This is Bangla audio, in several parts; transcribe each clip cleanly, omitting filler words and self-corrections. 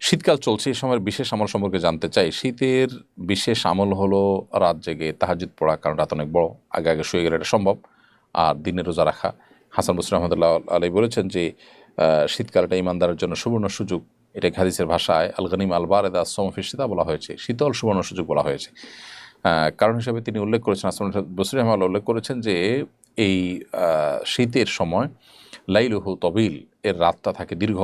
শীতকাল চলছে, এই সময়ের বিশেষ আমল সম্পর্কে জানতে চাই। শীতের বিশেষ আমল হলো রাত জেগে তাহাজ্জুদ পড়া, কারণ রাত অনেক বড়, আগে আগে শুয়ে গেলে এটা সম্ভব। আর দিনে রোজা রাখা। হাসান বসরি রহমতুল্লাহ আলাইহি বলেছেন যে শীতকালটা ইমানদারের জন্য সুবর্ণ সুযোগ। এটা হাদিসের ভাষায় আল গনিম আল বারেদা আস-সাওম ফি শিতা বলা হয়েছে, শীতল সুবর্ণ সুযোগ বলা হয়েছে। কারণ হিসেবে তিনি উল্লেখ করেছেন, হাসান বসরি রহমাতুল্লাহ উল্লেখ করেছেন যে এই শীতের সময় লাইলুহু তবিল, এর রাতটা থাকে দীর্ঘ।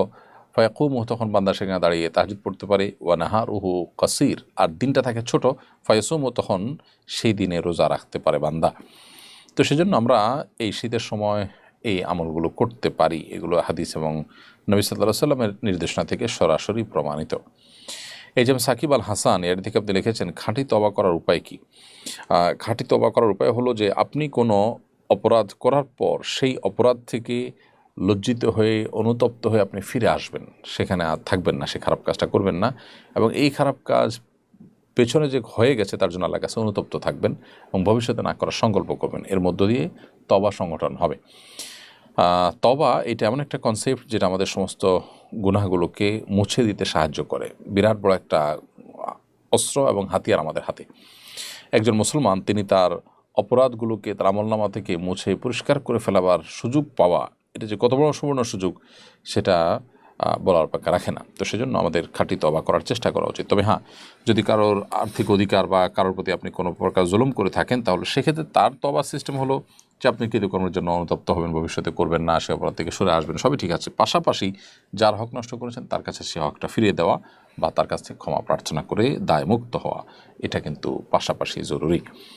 ফায়াকুমু, তখন বান্দা সেখানে দাঁড়িয়ে তাহাজ্জুদ পড়তে পারে। ওয়া নাহারুহু কাসির, আর দিনটা থাকে ছোট। ফায়াসুমু, তখন সেই দিনে রোজা রাখতে পারে বান্দা। তো সেজন্য আমরা এই শীতের সময় এই আমলগুলো করতে পারি। এগুলো হাদিস এবং নবী সাল্লাল্লাহু আলাইহি সাল্লামের নির্দেশনা থেকে সরাসরি প্রমাণিত। এই যেমন সাকিব আল হাসান এর থেকে আপনি লিখেছেন, খাঁটি তওবা করার উপায় কী? খাঁটি তওবা করার উপায় হলো যে আপনি কোনো অপরাধ করার পর সেই অপরাধ থেকে লজ্জিত হয়ে অনুতপ্ত হয়ে আপনি ফিরে আসবেন, সেখানে আর থাকবেন না, সে খারাপ কাজটা করবেন না, এবং এই খারাপ কাজ পেছনে যে হয়ে গেছে তার জন্য আল্লাহর কাছে অনুতপ্ত থাকবেন এবং ভবিষ্যতে না করার সংকল্প করবেন। এর মধ্য দিয়ে তওবা সংগঠন হবে। তওবা এটা এমন একটা কনসেপ্ট যেটা আমাদের সমস্ত গুনাহগুলোকে মুছে দিতে সাহায্য করে। বিরাট বড় একটা অস্ত্র এবং হাতিয়ার আমাদের হাতে। একজন মুসলমান তিনি তার অপরাধগুলোকে তার আমলনামা থেকে মুছে পরিষ্কার করে ফেলাবার সুযোগ পাওয়া, এটা যে কত বড় সুবর্ণ সুযোগ সেটা বলার অপেক্ষা রাখে না। তো সেজন্য আমাদের খাঁটি তওবা করার চেষ্টা করা উচিত। তবে হ্যাঁ, যদি কারোর আর্থিক অধিকার বা কারোর প্রতি আপনি কোনো প্রকার জুলুম করে থাকেন, তাহলে সেক্ষেত্রে তার তওবার সিস্টেম হলো যে আপনি কৃতকর্মের জন্য অনুতপ্ত হবেন, ভবিষ্যতে করবেন না, সে অপরাধ থেকে সরে আসবেন, সবই ঠিক আছে। পাশাপাশি যার হক নষ্ট করেছেন তার কাছে সে হকটা ফিরিয়ে দেওয়া বা তার কাছ থেকে ক্ষমা প্রার্থনা করে দায়মুক্ত হওয়া, এটা কিন্তু পাশাপাশি জরুরি।